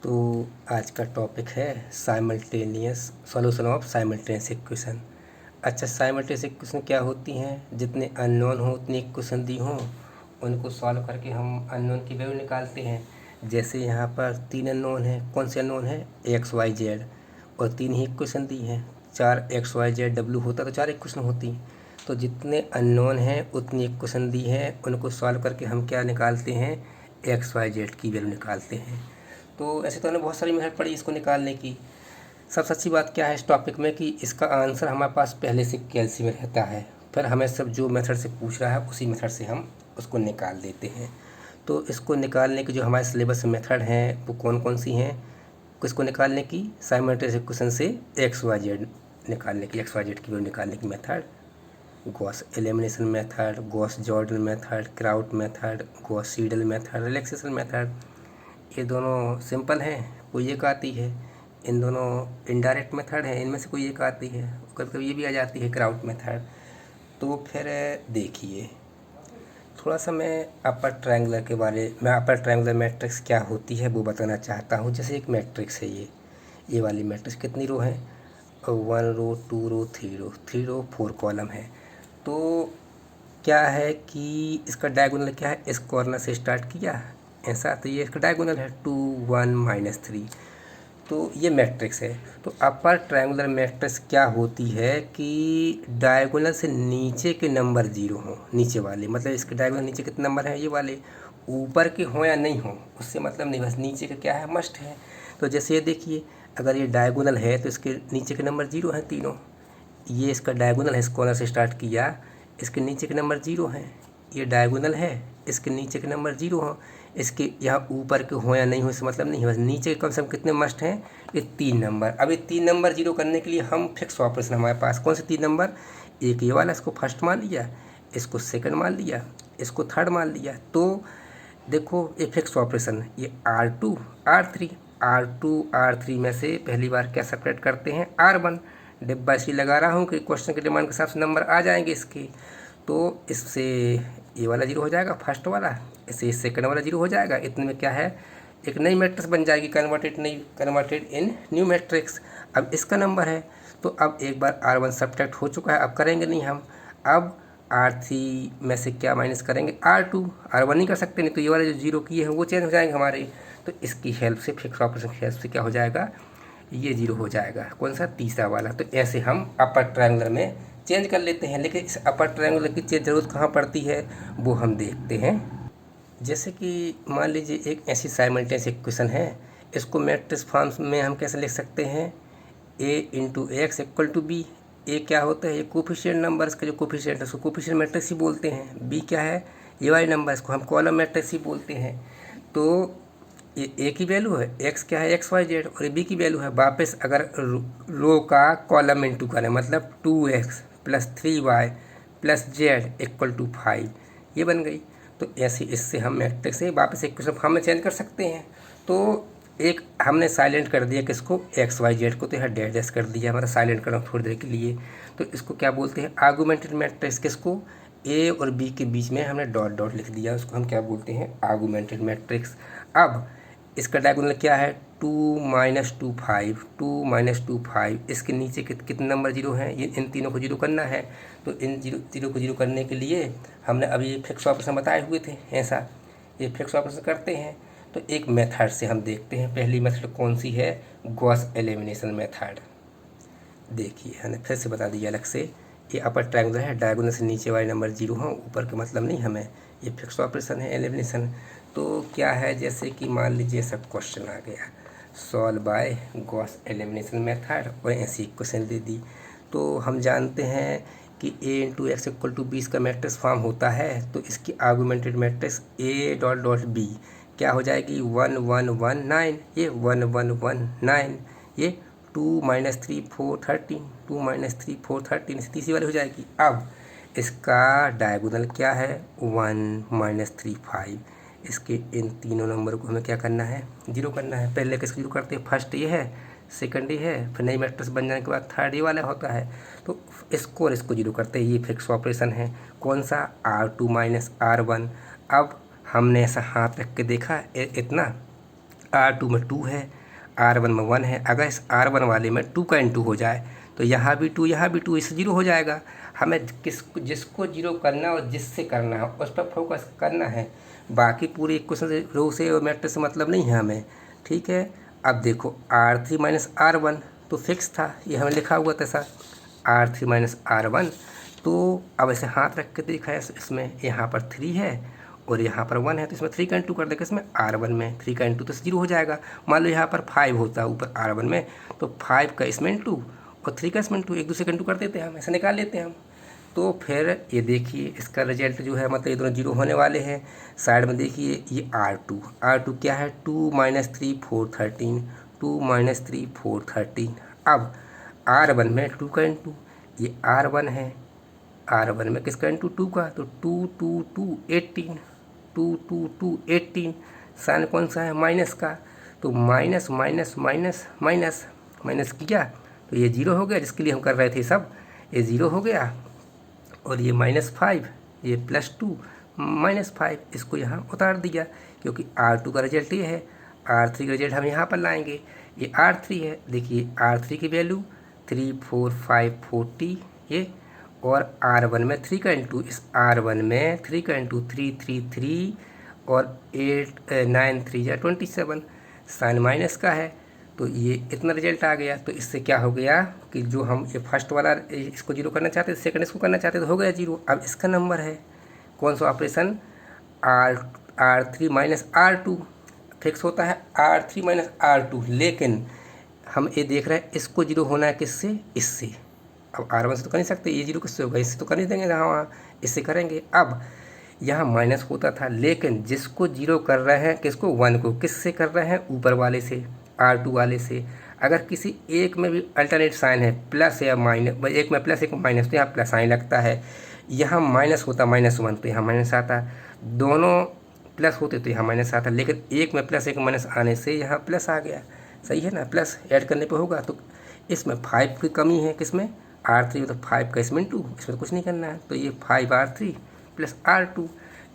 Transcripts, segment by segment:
तो आज का टॉपिक है simultaneous solution of simultaneous equation. अच्छा, साइमल्टेनियस इक्वेशन क्या होती हैं? जितने अननोन हो उतनी इक्वेशन दी हों उनको सॉल्व करके हम अननोन की वैल्यू निकालते हैं। जैसे यहाँ पर 3 अननोन है। कौन से अननोन है? एक्स वाई जेड, और 3 ही इक्वेशन दी हैं। 4 एक्स वाई जेड डब्ल्यू होता तो 4 इक्वेशन होती। तो जितने अननोन हैं उतनी इक्वेशन दी हैं, उनको सॉल्व करके हम क्या निकालते हैं? एक्स वाई जेड की वैल्यू निकालते हैं। तो ऐसे तो हमने बहुत सारी मेथड पढ़ी इसको निकालने की। सबसे अच्छी बात क्या है इस टॉपिक में कि इसका आंसर हमारे पास पहले से कैलसी में रहता है, फिर हमें सब जो मेथड से पूछ रहा है उसी मेथड से हम उसको निकाल देते हैं। तो इसको निकालने की जो हमारे सिलेबस में मेथड हैं वो कौन कौन सी हैं? इसको निकालने की साइमल्टेनियस इक्वेशन से एक्स वाई जेड निकालने की, एक्स वाई जेड की वैल्यू निकालने की method, Gauss elimination method, Gauss Jordan method, kraut method, Gauss Seidel method, relaxation method. ये दोनों सिंपल हैं, कोई एक आती है। इन दोनों इनडायरेक्ट मेथड हैं, इनमें से कोई एक आती है। कभी कभी ये भी आ जाती है क्राउट मेथड। तो फिर देखिए, थोड़ा सा मैं अपर ट्रायंगुलर के बारे में, अपर ट्रायंगुलर मैट्रिक्स क्या होती है वो बताना चाहता हूँ। जैसे एक मैट्रिक्स है, ये वाली मैट्रिक्स कितनी रो है? 1 रो, 2 रो, 3 रो 4 कॉलम है। तो क्या है कि इसका डायगोनल क्या है? इस कॉर्नर से स्टार्ट किया ऐसा, तो ये इसका डायगोनल है 2 1 -3। तो ये मैट्रिक्स है। तो अपर ट्रायंगुलर मैट्रिक्स क्या होती है कि डायगोनल से नीचे के नंबर 0 हों, नीचे वाले, मतलब इसके डायगोनल नीचे कितने नंबर हैं? ये वाले। ऊपर के हों या नहीं हों उससे मतलब नहीं, बस नीचे का क्या है? मस्ट है। तो जैसे ये देखिए, अगर ये डायगोनल है तो इसके नीचे के नंबर 0 हैं तीनों। ये इसका डायगोनल है, इस कॉर्नर से स्टार्ट किया, इसके नीचे के नंबर 0 हैं। ये डायगोनल है, इसके नीचे के नंबर 0 हों। इसके यहाँ ऊपर के हों या नहीं हो इससे मतलब नहीं है, बस नीचे के कम से कम कितने मस्ट हैं? ये 3 नंबर। अब ये 3 नंबर 0 करने के लिए हम फिक्स ऑपरेशन हमारे पास कौन से 3 नंबर? एक ये वाला, इसको फर्स्ट मान लिया, इसको सेकंड मान लिया, इसको थर्ड मान लिया। तो देखो ये फिक्स ऑपरेशन, ये R2 R3, R2 R3 में से पहली बार क्या सेपरेट करते हैं? R1। डिब्बा इसलिए लगा रहा हूँ कि क्वेश्चन के डिमांड के हिसाब से नंबर आ जाएंगे इसके। तो इससे ये वाला 0 हो जाएगा फर्स्ट वाला, इससे सेकंड वाला 0 हो जाएगा। इतने में क्या है? एक नई मैट्रिक्स बन जाएगी, कन्वर्टेड इन न्यू मैट्रिक्स। अब इसका नंबर है, तो अब एक बार R1 सब्ट्रैक्ट हो चुका है, अब करेंगे नहीं हम। अब R3 में से क्या माइनस करेंगे? R2। R1 नहीं कर सकते, नहीं तो ये वाले जो 0 किए हैं वो चेंज हो जाएंगे हमारे। तो इसकी हेल्प से, फिक्स ऑपरेशन की हेल्प से क्या हो जाएगा? ये 0 हो जाएगा। कौन सा? तीसरा वाला। तो ऐसे हम अपर ट्रायंगुलर में चेंज कर लेते हैं। लेकिन इस अपर ट्रायंगुलर की ज़रूरत कहाँ पड़ती है वो हम देखते हैं। जैसे कि मान लीजिए एक ऐसी साइमल्टेनियस इक्वेशन है, इसको मैट्रिक्स फॉर्म में हम कैसे लिख सकते हैं? a into X equal to B. A क्या होता है? ये कोफिशिएंट नंबर, इसका जो कोफिशिएंट है उसको कोफिशिएंट मैट्रिक्स ही बोलते हैं। बी क्या है? ये वाले नंबर, इसको हम कॉलम मैट्रिक्स ही बोलते हैं। तो ये ए की वैल्यू है, एक्स क्या है? एक्स वाई जेड, और ये बी की वैल्यू है। वापस अगर रो का कॉलम इंटू करें, मतलब 2x + 3y + z equal to 5, ये बन गई। तो ऐसे इससे हम मैट्रिक्स से वापस इक्वेशन फॉर्म में चेंज कर सकते हैं। तो एक हमने साइलेंट कर दिया किसको? एक्स वाई जेड को, तो यहाँ डैश डैश कर दिया, मतलब साइलेंट कर रहा हूँ थोड़ी देर के लिए। तो इसको क्या बोलते हैं? Augmented matrix. किसको? ए और बी के बीच में हमने डॉट डॉट लिख दिया, उसको हम क्या बोलते हैं? Augmented matrix. अब इसका डायगोनल क्या है? 2 - 2 5, 2 - 2 5। इसके नीचे कितने नंबर 0 हैं? ये इन तीनों को 0 करना है। तो इन 0 को 0 करने के लिए हमने अभी फिक्स ऑपरेशन बताए हुए थे, ऐसा ये फिक्स ऑपरेशन करते हैं। तो एक मेथड से हम देखते हैं, पहली मेथड कौन सी है? Gauss elimination method. देखिए हमने फिर से बता दिया अलग से, ये अपर ट्रायंगुलर है, डायगोनल से नीचे वाले नंबर 0 हों, ऊपर का मतलब नहीं हमें। ये फिक्स ऑपरेशन है, एलिमिनेशन। तो क्या है, जैसे कि मान लीजिए सब क्वेश्चन आ गया, solve by Gauss elimination method, और ऐसी इक्वेशन दे दी। तो हम जानते हैं कि a into X equal to B इसका मैट्रिक्स फॉर्म होता है। तो इसकी augmented matrix a dot dot B क्या हो जाएगी? 1 1 1 9, ये 1 1 1 9, ये 2 - 3 4 13, 2 - 3 4 13, इस तीसरी वाली हो जाएगी। अब इसका डायगोनल क्या है? 1 - 3 5। इसके इन तीनों नंबर को हमें क्या करना है? 0 करना है। पहले किसको 0 करते हैं? फर्स्ट ये है, सेकंड ये है, फिर नई मैट्रिक्स बन जाने के बाद थर्ड ये वाला होता है। तो इसको और इसको 0 करते हैं, ये फिक्स ऑपरेशन है। कौन सा? R2 - R1। अब हमने ऐसा हाथ रख के देखा इतना, R2 में 2 है, R1 में 1 है। अगर इस R1 वाले में 2 का इंटू हो जाए तो यहाँ भी 2, यहाँ भी 2, इससे 0 हो जाएगा। हमें जिसको 0 करना और जिससे करना है उस पर फोकस करना है, बाकी पूरी इक्वेशन से, रो से और मैट्रिक्स से मतलब नहीं है हमें। ठीक है, अब देखो R3 माइनस R1 तो फिक्स था, ये हमें लिखा हुआ था सर R3 माइनस R1। तो अब ऐसे हाथ रख के दिखाया, इसमें यहाँ पर 3 है और यहाँ पर 1 है, तो इसमें 3 का इंटू कर देगा, इसमें R1 में 3 का इंटू तो 0 हो जाएगा। मान लो यहाँ पर 5 होता है ऊपर R1 में, तो 5 का इसमें इंटू और 3 का इसमें इंटू, एक दूसरे का इंटू कर देते हैं हम, ऐसे निकाल लेते हैं हम। तो फिर ये देखिए इसका रिजल्ट जो है, मतलब ये दोनों 0 होने वाले हैं। साइड में देखिए ये R2 क्या है, 2 माइनस 3 4 13, 2 माइनस 3 4 13। अब R1 में 2 का इंटू, ये R1 है, R1 में किसका इंटू 2 का, तो 2 2 2 18, 2 2 2 18। साइन कौन सा है, माइनस का, तो minus minus minus minus minus किया तो ये 0 हो गया, जिसके लिए हम कर रहे थे सब, ये 0 हो गया। और ये -5, ये +2 -5, इसको यहाँ उतार दिया, क्योंकि R2 का रिजल्ट ये है, R3 का रिजल्ट हम यहाँ पर लाएंगे, ये R3 है। देखिए R3 की वैल्यू 3 4 5 40 ये, और R1 में 3 का इंटू, इस R1 में 3 का इंटू 3 3 3 और 8 9 3 या 27, साइन माइनस का है, तो ये इतना रिजल्ट आ गया। तो इससे क्या हो गया कि जो हम ये फर्स्ट वाला इसको 0 करना चाहते थे, सेकंड इसको करना चाहते तो हो गया 0। अब इसका नंबर है कौन सा operation, R3 minus R2 fix होता है, R3 माइनस R2, लेकिन हम ये देख रहे हैं इसको 0 होना है किससे, इससे। अब R1 से तो कर नहीं सकते, ये 0 किससे होगा, इससे तो कर नहीं देंगे, हाँ वहाँ इससे करेंगे। अब यहाँ माइनस होता था, लेकिन जिसको 0 कर रहे हैं, किसको, 1 को, किससे कर रहे हैं, ऊपर वाले से, R2 वाले से। अगर किसी एक में भी अल्टरनेट साइन है, प्लस या माइनस, एक में प्लस एक में माइनस, तो यहाँ प्लस साइन लगता है। यहाँ माइनस होता -1 तो यहाँ माइनस आता, दोनों प्लस होते तो यहाँ माइनस आता, लेकिन एक में प्लस एक में माइनस आने से यहाँ प्लस आ गया। सही है ना, प्लस ऐड करने पे होगा। तो इसमें 5 की कमी है, किसमें, R3 में, तो 5 का इसमें इंटू, इसमें तो कुछ नहीं करना है, तो ये 5R3 प्लस R2।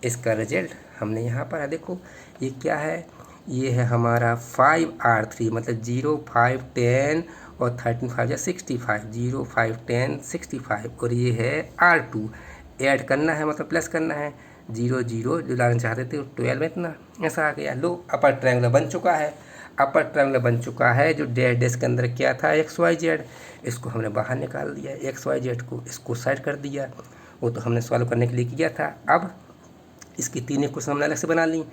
इसका रिजल्ट हमने यहाँ पर है, देखो ये क्या है, ये है हमारा 5R3, मतलब 0 5 10 और 13 5 या 65, 0 5 10 65, और ये है R2। ऐड करना है मतलब प्लस करना है, 0 0 जो लाना चाहते थे 12 में इतना, ऐसा आ गया। लो अपर ट्रायंगल बन चुका है, अपर ट्रायंगल बन चुका है। जो डैश के अंदर क्या था, XYZ, इसको हमने बाहर निकाल दिया, XYZ को, इसको साइड कर दिया, वो तो हमने सॉल्व करने के लिए किया था। अब इसकी 3 इक्वेशन हमने अलग से बना ली।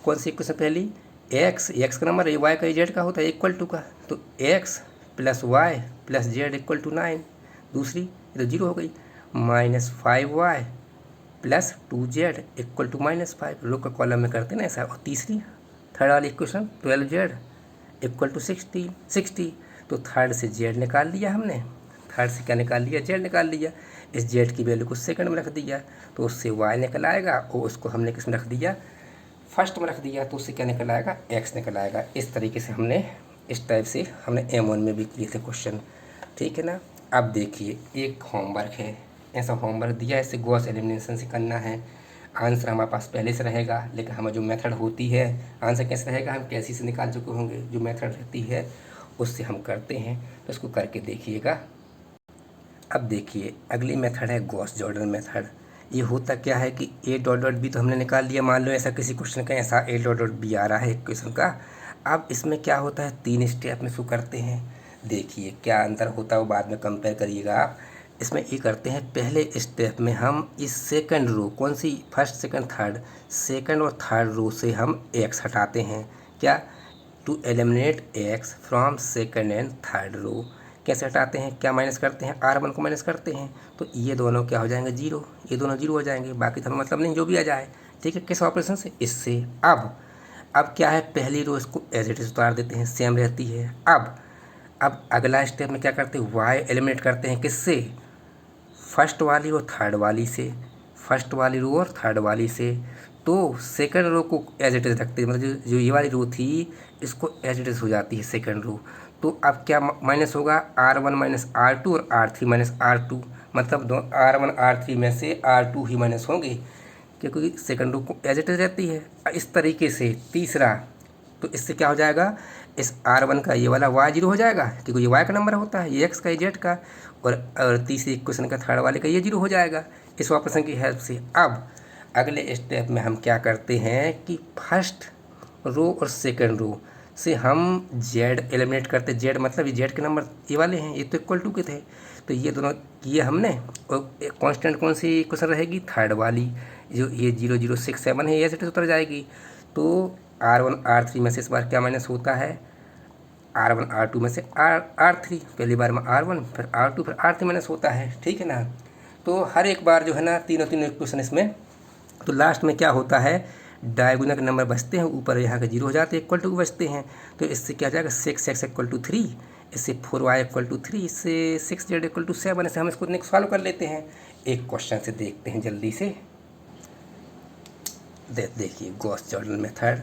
कौन सी इक्वेशन, पहली x का नंबर y का z का होता है इक्वल टू का, तो x plus Y plus Z equal to 9। दूसरी ये तो 0 हो गई, -5y plus 2z equal to -5, रो का कॉलम में करते ना ऐसा। और तीसरी थर्ड वाली इक्वेशन 12z इक्वल टू 60, तो थर्ड से z निकाल लिया हमने, थर्ड से क्या निकाल लिया, z निकाल लिया। इस z की वैल्यू को सेकंड में रख दिया, तो उससे y निकल आएगा, और उसको हमने किस में रख दिया, फर्स्ट में रख दिया, तो उससे क्या निकल आएगा, x निकल आएगा। इस तरीके से हमने, इस टाइप से हमने M1 में भी किए थे क्वेश्चन, ठीक है ना। अब देखिए एक होमवर्क है, ऐसा होमवर्क दिया है, इसे गॉस एलिमिनेशन से करना है। आंसर हमारे पास पहले से रहेगा, लेकिन हमें जो मेथड होती है, आंसर कैसे रहेगा, हम कैसे से निकाल चुके होंगे, जो मेथड रहती है उससे हम करते हैं, तो इसको करके देखिएगा। अब देखिए अगली मेथड है गॉस जॉर्डन मेथड। ये होता क्या है कि A डॉट डॉट B तो हमने निकाल लिया, मान लो ऐसा किसी क्वेश्चन का ऐसा A डॉट डॉट B आ रहा है इक्वेशन का। अब इसमें क्या होता है, 3 स्टेप में इसको करते हैं। देखिए क्या अंतर होता है वो बाद में कंपेयर करिएगा आप। इसमें ये करते हैं, पहले स्टेप में हम इस सेकंड रो, कौन सी, फर्स्ट सेकंड थर्ड, सेकंड और थर्ड रो से हम x हटाते हैं, क्या, to eliminate x from second and third row. कैसे हटाते हैं, क्या माइनस करते हैं, R1 को माइनस करते हैं, तो ये दोनों क्या हो जाएंगे, 0, ये दोनों 0 हो जाएंगे, बाकी तो हमें मतलब नहीं, जो भी आ जाए, ठीक है। किस ऑपरेशन से, इससे। अब क्या है, पहली रो इसको एज इट इज उतार देते हैं, सेम रहती है। अब अगला स्टेप में क्या करते हैं, y एलिमिनेट करते हैं, किससे, फर्स्ट वाली और थर्ड वाली से, फर्स्ट वाली रो और थर्ड वाली से। तो सेकंड रो को एज इट इज रखते हैं, मतलब जो ये वाली रो थी इसको एज इट इज हो जाती है सेकंड रो। तो अब क्या माइनस होगा, R1 माइनस R2 और R3 माइनस R2, मतलब R1 R3 में से R2 ही माइनस होंगे, क्योंकि सेकंड रो को एज इट इज रहती है। इस तरीके से तीसरा, तो इससे क्या हो जाएगा, इस R1 का ये वाला y 0 हो जाएगा क्योंकि ये y का नंबर होता है, ये x का, ये z का, और तीसरे इक्वेशन का थर्ड वाले का ये 0 हो जाएगा इस ऑपरेशन की हेल्प से। अब अगले स्टेप में हम क्या करते हैं कि फर्स्ट रो और सेकंड रो से हम z एलिमिनेट करते। z मतलब ये z के नंबर ये वाले हैं, ये तो इक्वल टू के थे, तो ये दोनों किए हमने। और कांस्टेंट कौन सी इक्वेशन रहेगी, थर्ड वाली, जो ये 0067 है, ये ऐसे उतर जाएगी। तो R1 R3 में से इस बार क्या माइनस होता है, R1 R2 में से R3, पहली बार में R1 फिर R2 फिर R3 माइनस होता है, ठीक है ना। तो हर एक बार जो है ना तीनों इक्वेशन इसमें, तो लास्ट में क्या होता है, डायगोनल के नंबर बचते हैं, ऊपर यहाँ के 0 हो जाते हैं, इक्वल टू बचते हैं। तो इससे क्या हो जाएगा, 6x इक्वल टू 3, इससे 4y इक्वल टू 3, इससे 6z इक्वल टू 7। ऐसे हम इसको सॉल्व कर लेते हैं। एक क्वेश्चन से देखते हैं जल्दी से। देखिए Gauss Jordan method,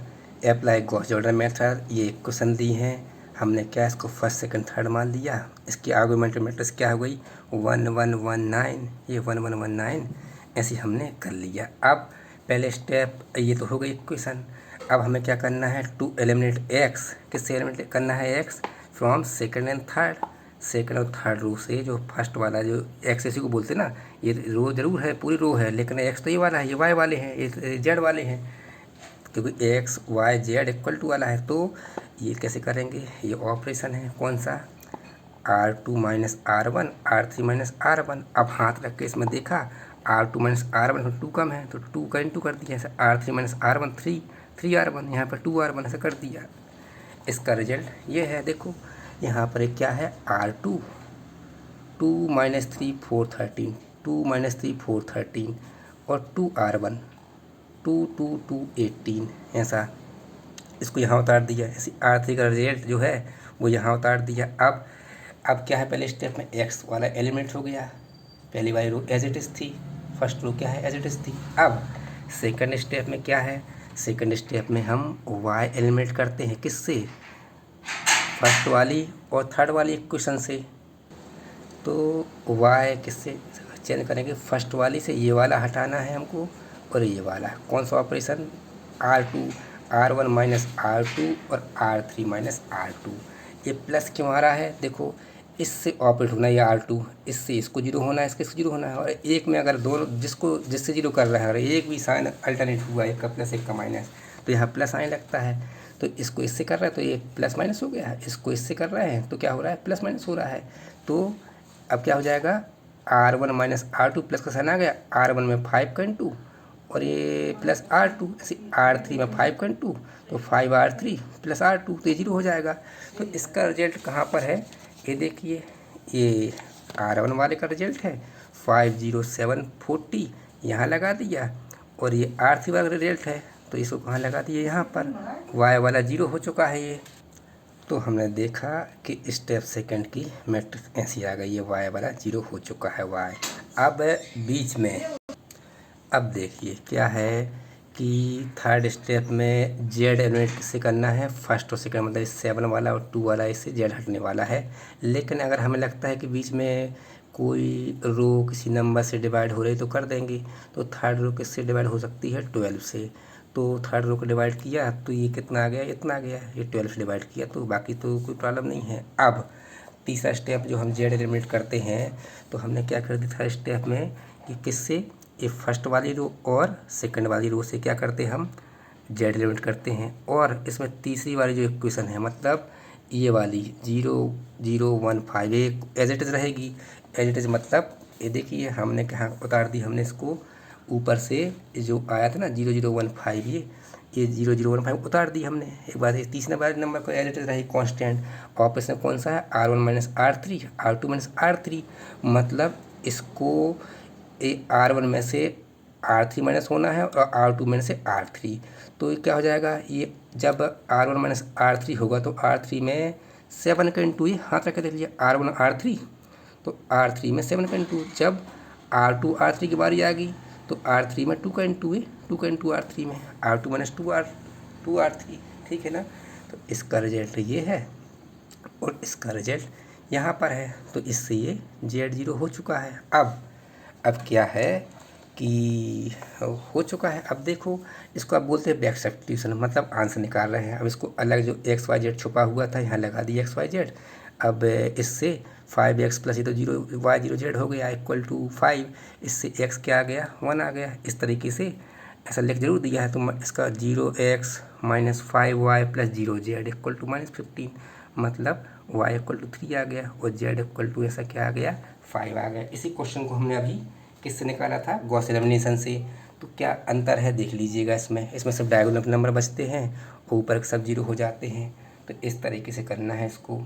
apply Gauss Jordan method. ये एक क्वेश्चन दी हैं, हमने क्या इसको फर्स्ट सेकंड थर्ड मान लिया। इसकी आर्गुमेंटेड मैट्रिक्स क्या हो गई, 1 1 1 9, ये 1 1 1 9 ऐसे हमने कर लिया। अब पहले स्टेप ये तो हो गई इक्वेशन। अब हमें क्या करना है, टू एलिमिनेट एक्स, किससे एलिमिनेट करना है x, from second and third. Second और थर्ड रो से जो फर्स्ट वाला जो एक्स इसी को बोलते हैं ना, ये रो जरूर है, पूरी रो है, लेकिन एक्स तो ये वाला है, ये वाई वाले हैं, ये जेड वाले हैं, क्योंकि X Y Z equal to वाला है। तो ये कैसे करेंगे, ये ऑपरेशन है कौन सा, R2 minus R1, R3 minus R1। अब हाथ रख के इसमें देखा, R2 माइनस R1 में 2 कम है तो 2 का इंटू कर दिया, ऐसे R3 माइनस R1 3 R1, यहाँ पर 2 R1 ऐसे कर दिया। इसका रिजल्ट ये है, देखो यहाँ पर क्या है, R2 2 माइनस 3 4 13, 2 माइनस 3 4 13, और 2 R1 2 2 2 18, ऐसा इसको यहाँ उतार दिया। ऐसे R3 का रिजल्ट जो है वो यहाँ उतार दिया। अब क्या है, पहले स्टेप में एक्स वाला एलिमेंट हो गया, पहली वाली रो एज इट इज़ थी, फर्स्ट रो क्या है एज इट इज़ थी। अब सेकंड स्टेप में क्या है, सेकंड स्टेप में हम वाई एलिमेंट करते हैं, किससे, फर्स्ट वाली और थर्ड वाली इक्वेशन से। तो वाई किससे चेंज करेंगे, फर्स्ट वाली से ये वाला हटाना है हमको, और ये वाला कौन सा operation, R2 R1 minus R2 और R3 माइनस R2। ये प्लस क्यों आ रहा है, देखो इससे ऑपरेट होना है ये R2, इससे इसको 0 होना है, इसके 0 होना है, और एक में अगर दोनों जिससे 0 कर रहा है और एक भी साइन अल्टरनेट हुआ, एक का प्लस एक का माइनस, तो यहाँ प्लस आने लगता है। तो इसको इससे कर रहा है तो ये प्लस माइनस हो गया है, इसको इससे कर रहे हैं तो क्या हो रहा है, प्लस माइनस हो रहा है। तो अब क्या हो जाएगा, R1 माइनस R2 प्लस का साइन आ गया, R1 में 5 का इंटू और ये प्लस R2, ऐसे R3 में 5 का इंटू तो 5R3 प्लस R2, तो ये 0 हो जाएगा। तो इसका रिजल्ट कहाँ पर है, ये देखिए, ये R1 वाले का रिजल्ट है 50740, यहाँ लगा दिया, और ये R3 वाला रिजल्ट है तो इसको कहाँ लगा दिया, यहाँ पर। Y वाला 0 हो चुका है ये। तो हमने देखा कि स्टेप सेकंड की मैट्रिक्स ऐसी आ गई है, Y वाला 0 हो चुका है Y। अब बीच में अब देखिए क्या है कि थर्ड स्टेप में जेड एलिमिनेट किससे करना है, फर्स्ट और सेकंड, मतलब 7 वाला और 2 वाला, इससे जेड हटने वाला है। लेकिन अगर हमें लगता है कि बीच में कोई रो किसी नंबर से डिवाइड हो रही तो कर देंगे। तो थर्ड रो किससे डिवाइड हो सकती है, 12 से। तो थर्ड रो को डिवाइड किया तो ये कितना आ गया, इतना आ गया, ये 12 से डिवाइड किया, तो बाकी तो कोई प्रॉब्लम नहीं है। अब तीसरा स्टेप जो हम जेड एलिमिनेट करते हैं, तो हमने क्या कर दिया था स्टेप में कि किससे, ये फर्स्ट वाली रो और सेकंड वाली रो से क्या करते हैं हम, जेड एलिमिनेट करते हैं। और इसमें तीसरी वाली जो इक्वेशन है, मतलब ये वाली 0 0 1 5, ये एज इट इज़ रहेगी। एज इट इज़ मतलब ये देखिए हमने कहाँ उतार दी, हमने इसको ऊपर से जो आया था ना 0 0 1 5, ये 0 0 1 5 उतार दी हमने। एक बार ये तीसरे वाले नंबर को एज इट इज़ रही कांस्टेंट। ऑपरेशन कौन सा है, R1 minus R3, R2 minus R3, मतलब इसको R1 में से R3 माइनस होना है और R2 में से R3। तो ये क्या हो जाएगा, ये जब R1 माइनस R3 होगा तो R3 में 7 का इंटू, ये हाथ रख के देख लीजिए, R1 R3 तो R3 में 7 का इंटू। जब R2 R3 की बारी आ गई तो R3 में 2 का इंटू है, 2 का इंटू R3 में, R2 माइनस 2 R3, ठीक है ना। तो इसका रिजल्ट ये है और इसका रिजल्ट यहाँ पर है। तो इससे ये Z0 हो चुका है। अब क्या है कि हो चुका है। अब देखो इसको आप बोलते हैं बैक सब्स्टिट्यूशन, मतलब आंसर निकाल रहे हैं। अब इसको अलग जो एक्स वाई जेड छुपा हुआ था यहाँ लगा दिया एक्स वाई जेड। अब इससे 5x प्लस ये तो 0 y 0 z हो गया इक्वल टू 5, इससे x क्या आ गया 1 आ गया। इस तरीके से ऐसा लिख जरूर दिया है। तो इसका 0x minus 5y plus 0z equal to -15, मतलब y इक्वल टू 3 आ गया और z इक्वल टू ऐसा क्या आ गया 5 आ गया। इसी क्वेश्चन को हमने अभी किससे निकाला था, गॉस एलिमिनेशन से। तो क्या अंतर है देख लीजिएगा। इसमें सब डायगोनल नंबर बचते हैं और ऊपर के सब 0 हो जाते हैं। तो इस तरीके से करना है इसको।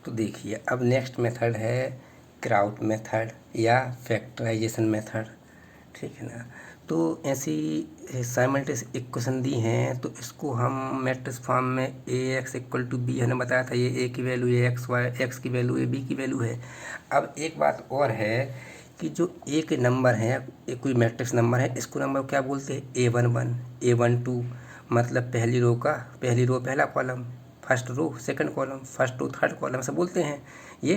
तो देखिए अब नेक्स्ट मेथड है क्राउट मेथड या फैक्टराइजेशन मेथड, ठीक है ना। तो ऐसी साइमल्टेनियस इक्वेशन दी हैं तो इसको हम मैट्रिक्स फॉर्म में ax इक्वल टू बी हमने बताया था, ये a की वैल्यू है, x की वैल्यू है, b की वैल्यू है। अब एक बात और है कि जो a के नंबर हैं, एक कोई मैट्रिक्स नंबर है, इसको नंबर क्या बोलते हैं a11 a12, मतलब पहली रो पहला column, first row second column, first row third column ऐसा बोलते हैं। ये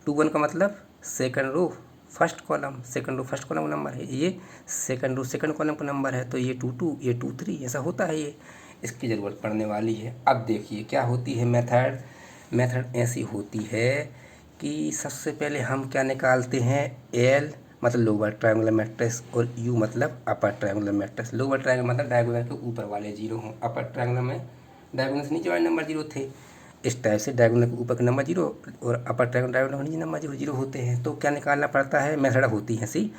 21 का मतलब second row first column, second row first column का नंबर है, ये सेकंड रो सेकंड कॉलम का नंबर है। तो ये 22 ये 23 ऐसा होता है। ये इसकी ज़रूरत पड़ने वाली है। अब देखिए क्या होती है मेथड ऐसी होती है कि सबसे पहले हम क्या निकालते हैं, एल मतलब लोअर ट्रायंगुलर मैट्रिक्स और यू मतलब upper triangular matrix. Lower triangular मतलब डायगोनल के ऊपर वाले 0 हों, अपर ट्रायंगुलर में डायगोनल से नीचे वाले नंबर 0 थे। इस टाइप से डायगोनल के ऊपर के नंबर 0 और अपर ट्रायंगुलर डायगोनल के नीचे नंबर 0 होते हैं। तो क्या निकालना पड़ता है, मेथड होती है C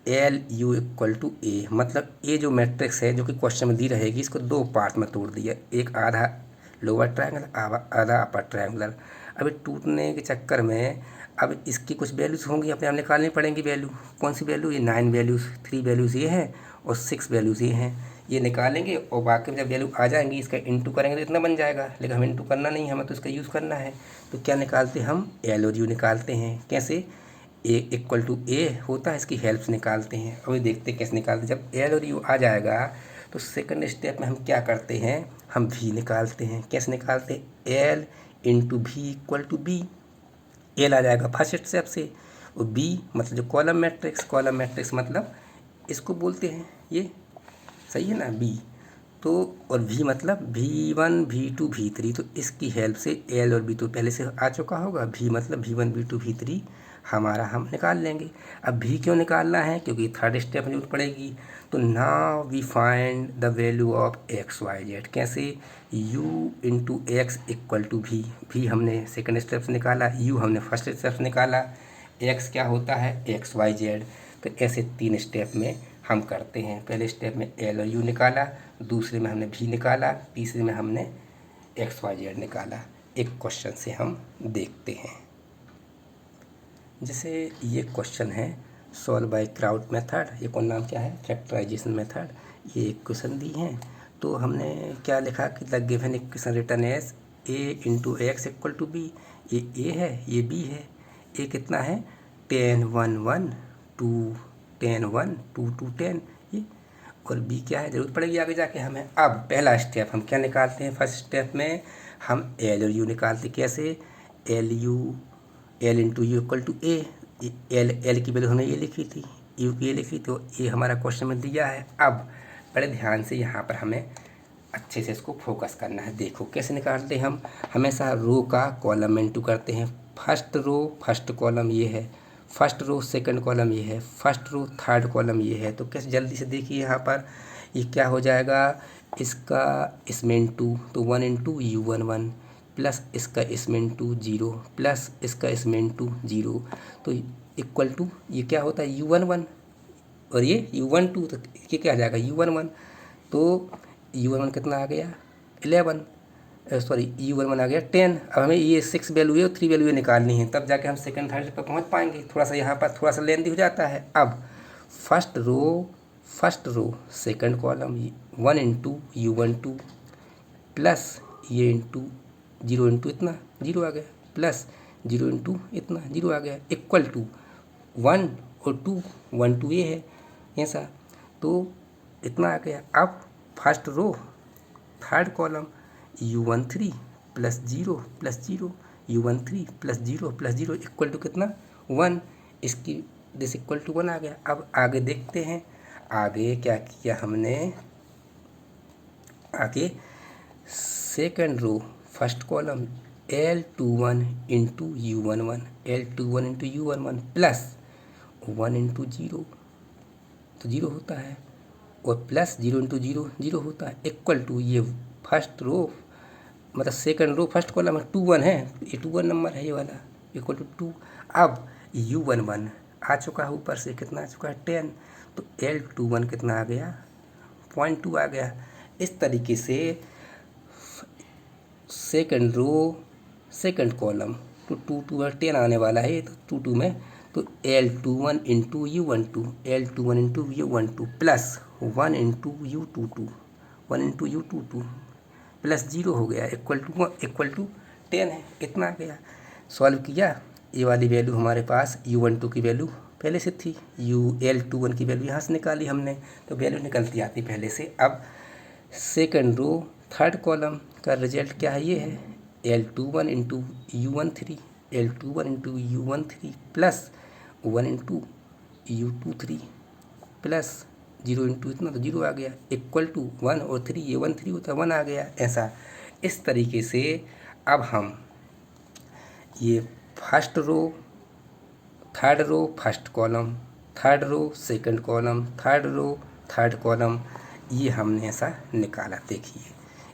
L U equal to A, मतलब ये जो मैट्रिक्स है जो कि क्वेश्चन में दी रहेगी, इसको दो पार्ट में तोड़ दिया, एक आधा लोअर ट्रायंगुलर आधा अपर ट्रायंगुलर। अभी टूटने के चक्कर में अब इसकी कुछ वैल्यूज़ होंगी, अपने आप निकालनी पड़ेंगी वैल्यू। कौन सी वैल्यू, ये 9 वैल्यूज़, 3 वैल्यूज़ ये हैं और 6 वैल्यूज़ ये हैं। ये निकालेंगे और बाकी जब वैल्यू आ जाएंगी इसका इंटू करेंगे तो इतना बन जाएगा, लेकिन हमें इंटू करना नहीं है, हमें तो इसका यूज़ करना है। तो क्या निकालते हैं हम, एल और यू निकालते हैं। कैसे, ए इक्वल टू ए होता है, इसकी हेल्प से निकालते हैं। अभी देखते हैं कैसे निकालते हैं। जब एल और यू आ जाएगा तो सेकंड स्टेप में हम क्या करते हैं, हम भी निकालते हैं। कैसे निकालते हैं, एल इंटू भी इक्वल टू बी। एल आ जाएगा फर्स्ट स्टेप से और बी मतलब जो कॉलम मैट्रिक्स मतलब इसको बोलते हैं, ये सही है ना बी। तो और भी मतलब V1 V2 V3, तो इसकी हेल्प से एल और बी तो पहले से आ चुका होगा, भी मतलब V1 V2 V3 हमारा हम निकाल लेंगे। अब भी क्यों निकालना है, क्योंकि थर्ड स्टेप में जरूरत पड़ेगी। तो now we find the value of X Y Z. कैसे, u into X equal to B हमने सेकंड स्टेप से निकाला, u हमने फर्स्ट स्टेप से निकाला, x क्या होता है एक्स वाई जेड। तो ऐसे 3 स्टेप में हम करते हैं। पहले स्टेप में एल और यू निकाला, दूसरे में हमने भी निकाला, तीसरे में हमने एक्स वाई जेड निकाला। एक क्वेश्चन से हम देखते हैं। जैसे ये क्वेश्चन है सॉल्व बाय क्राउट मेथड, ये कौन नाम क्या है, फैक्टराइजेशन मेथड। ये इक्वेशन दी हैं तो हमने क्या लिखा कि the given equation return as A into X equal to B. ये ए है ये बी है। ए कितना है 10 1 1 2 10 1 2 2 10 ये, और बी क्या है ज़रूरत पड़ेगी आगे जाके हमें। अब पहला स्टेप हम क्या निकालते हैं, फर्स्ट स्टेप में हम एल और यू निकालते। कैसे, L into U equal to A. L की वैल्यू हमने ये लिखी थी, यू की ये लिखी, तो ये हमारा क्वेश्चन में दिया है। अब बड़े ध्यान से यहाँ पर हमें अच्छे से इसको फोकस करना है। देखो कैसे निकालते हैं हम, हमेशा रो का कॉलम में इंटू करते हैं। फर्स्ट रो फर्स्ट कॉलम ये है, फर्स्ट रो सेकंड कॉलम ये है, फर्स्ट रो थर्ड कॉलम ये है। तो कैसे, जल्दी से देखिए यहाँ पर ये क्या हो जाएगा, इसका इसमें इंटू, तो 1 इंटू u11 प्लस इसका इसमें इंटू 0 प्लस इसका इसमें इंटू 0, तो इक्वल टू ये क्या होता है u11 और ये u12, तो ये क्या आ जाएगा u11। तो u11 कितना आ गया 11, सॉरी u11 आ गया 10। अब हमें ये 6 वैल्यू है और 3 वैल्यू निकालनी है, तब जाके हम सेकंड थर्ड पर पहुंच पाएंगे। थोड़ा सा यहाँ पर थोड़ा सा लेंदी हो जाता है। अब first row second column 1 into u12 plus ये इंटू 0 इंटू इतना 0 आ गया, प्लस 0 इंटू इतना 0 आ गया, इक्वल टू 1 और 2 1 2 ये है ऐसा, तो इतना आ गया। अब first row third column u13 plus 0 plus 0 u13 plus 0 plus 0 equal to कितना 1। इसकी दिस इक्वल टू 1 आ गया। अब आगे देखते हैं, आगे क्या किया हमने, आगे second row first column L21 into U11, L21 into U11 plus 1 into 0 तो 0 होता है, और प्लस 0 इंटू 0 0 होता है, इक्वल टू ये फर्स्ट रो मतलब सेकंड रो फर्स्ट कॉलम है 2 1 है, ये 2 1 नंबर है ये वाला, इक्वल टू 2। अब U11 आ चुका है, ऊपर से कितना आ चुका है 10, तो L21 कितना आ गया 0.2 आ गया। इस तरीके से सेकंड रो सेकंड कॉलम तो 2 10 आने वाला है, तो 2 में तो L21 into U12, L21 into U12 plus 1 into U22, 1 into U22 plus 0 हो गया, इक्वल टू 10 है, इतना आ गया। सॉल्व किया, ये वाली वैल्यू हमारे पास U12 की वैल्यू पहले से थी, L21 की वैल्यू यहाँ से निकाली हमने, तो वैल्यू निकलती आती पहले से। अब सेकंड रो थर्ड कॉलम का रिजल्ट क्या है, ये है L21 into U13, L21 into U13 plus 1 into U23 plus 0 into इतना तो 0 आ गया, इक्वल टू 1 और 3, ये 1 3 होता है 1 आ गया। ऐसा इस तरीके से अब हम ये first row third row first column, third row second column, third row third column, ये हमने ऐसा निकाला। देखिए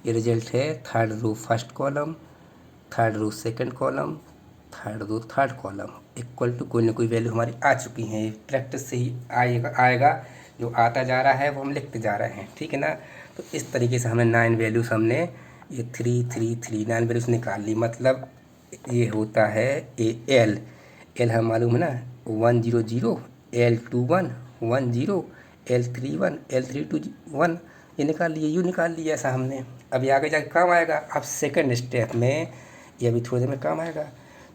ये रिजल्ट है, third row first column, third row second column, third row third column, equal to कोई ना कोई वैल्यू हमारी आ चुकी हैं। ये प्रैक्टिस से ही आएगा, जो आता जा रहा है वो हम लिखते जा रहे हैं, ठीक है ना। तो इस तरीके से हमने 9 वैल्यूज़ हमने ये 3 3 3 9 वैल्यूज़ निकाल ली। मतलब ये होता है एल हम मालूम है ना 1 0 0, L21 1 0, L31 L32 1, ये निकाल लिए, यू निकाल लिया ऐसा हमने। अभी आगे जाके काम आएगा। अब सेकंड स्टेप में, ये अभी थोड़ी देर में काम आएगा।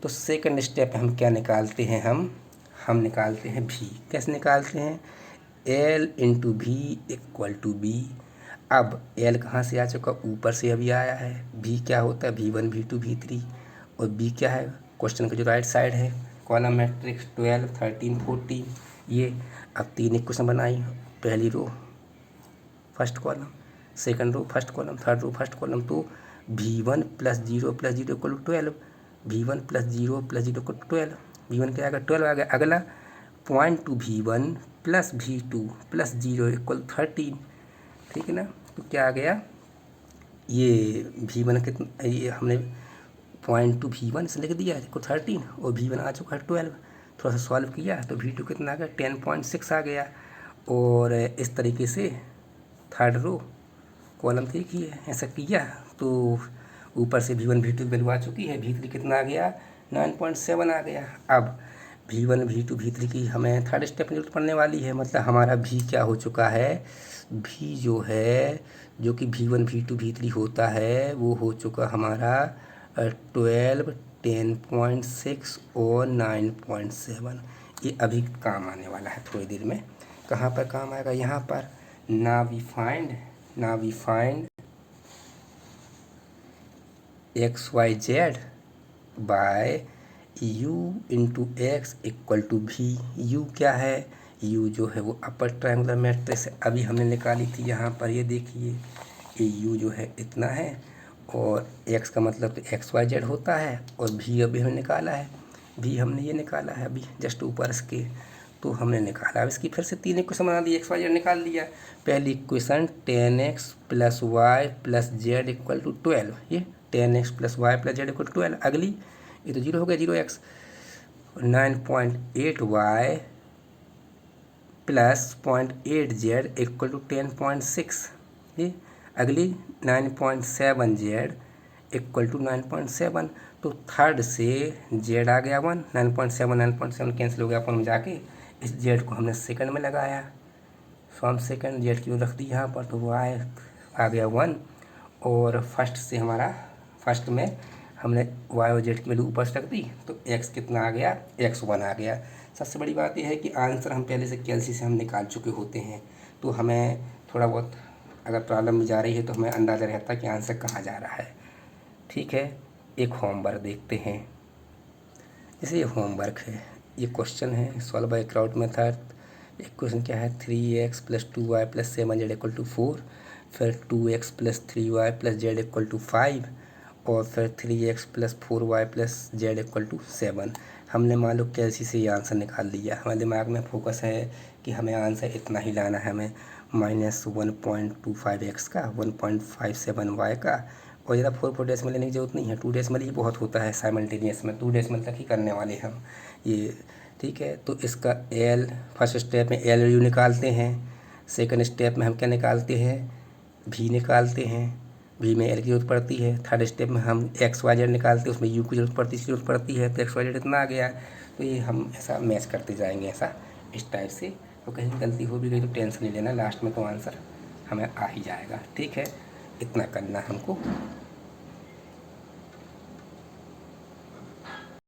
तो सेकंड स्टेप में हम क्या निकालते हैं, हम निकालते हैं भी। कैसे निकालते हैं, L इंटू भी इक्वल टू बी। अब L कहाँ से आ चुका, ऊपर से अभी आया है। भी क्या होता है, V1 V2 V3, और बी क्या है, क्वेश्चन का जो राइट साइड है, कॉलम मैट्रिक्स 12 13 14। ये अब 3 इक्वेशन बनाई, पहली row first column, second row first column, third row first column. तो V1 plus 0 plus 0 equal to 12, V1 plus 0 plus 0 equal to 12, V1 क्या आएगा 12 आ गया। अगला point two V1 plus V2 plus 0 equal 13, ठीक है ना। तो क्या आ गया, ये V1 कितना, ये हमने पॉइंट टू V1 से लिख दिया देखो 13, और V1 आ चुका है 12। थोड़ा सा सॉल्व किया तो V2 कितना आ गया 10.6 आ गया। और इस तरीके से थर्ड रो कॉलम देखिए ऐसा किया तो ऊपर से V1 V2 की वैल्यू आ चुकी है, V3 कितना आ गया 9.7 आ गया। अब V1 V2 V3 की हमें थर्ड स्टेप में जरूरत पड़ने वाली है। मतलब हमारा V क्या हो चुका है, V जो है जो कि V1 V2 V3 होता है वो हो चुका हमारा 12 10.6 और 9.7। ये अभी काम आने वाला है थोड़ी देर में। कहाँ पर काम आएगा, यहाँ पर ना we find XYZ by U into X equal to B. U क्या है, U जो है वो अपर ट्रायंगुलर मैट्रिक्स है, अभी हमने निकाली थी। यहाँ पर ये देखिए ये U जो है इतना है, और X का मतलब तो XYZ होता है, और भी अभी हमने निकाला है, भी हमने ये निकाला है अभी जस्ट ऊपर इसके, तो हमने निकाला। अब इसकी फिर से 3 इक्वेशन बना दी, XYZ निकाल लिया। पहली equation 10x plus Y plus Z equal to 12, ये 10x plus Y plus Z equal to 12। अगली ये तो 0 हो गया, 0x 9.8y plus 0.8z equal to 10.6, ये अगली 9.7z इक्वल टू 9.7। तो थर्ड से z आ गया 1, 9.7 कैंसिल हो गया, अपन जाके इस z को हमने सेकंड में लगाया, फ्रॉम सेकंड z की रख दी यहाँ पर, तो y आ गया 1। और फर्स्ट से हमारा फर्स्ट में हमने y और z की वैल्यू ऊपर से रख दी, तो x कितना आ गया, x 1 आ गया। सबसे बड़ी बात यह है कि आंसर हम पहले से कैलसी से हम निकाल चुके होते हैं, तो हमें थोड़ा बहुत अगर प्रॉब्लम में जा रही है तो हमें अंदाज़ा रहता है कि आंसर कहाँ जा रहा है। ठीक है, एक होमवर्क देखते हैं। जैसे ये होमवर्क है, ये क्वेश्चन है, सॉल्व बाय क्राउड मेथड। एक क्वेश्चन क्या है, 3x + 2y + 7 z = 4, फिर 2x + 3y + z = 5 और फिर 3x + 4y + z = 7। हमने मान लो कैसी से ये आंसर निकाल लिया। हमारे दिमाग में फोकस है कि हमें आंसर इतना ही लाना है, हमें -1.25x का, 1.57y का, और ज़्यादा 4 डेसिमल लेने की जरूरत नहीं है। 2 डेसिमल ये बहुत होता है साइमल्टेनियस में, 2 डेसिमल तक ही करने वाले हम ये। ठीक है, तो इसका एल, फर्स्ट स्टेप में एल यू निकालते हैं, सेकंड स्टेप में हम क्या निकालते हैं, भी निकालते हैं, भी में एल की जरूरत पड़ती है। थर्ड स्टेप में हम एक्स वाई जेड निकालते हैं, उसमें यू की जरूरत पड़ती है, इसकी जरूरत पड़ती है, तो एक्स वाई जेड इतना आ गया। तो ये हम ऐसा मैच करते जाएंगे, ऐसा इस टाइप से। तो कहीं गलती हो भी गई तो टेंशन नहीं लेना, लास्ट में तो आंसर हमें आ ही जाएगा। ठीक है, इतना करना हमको।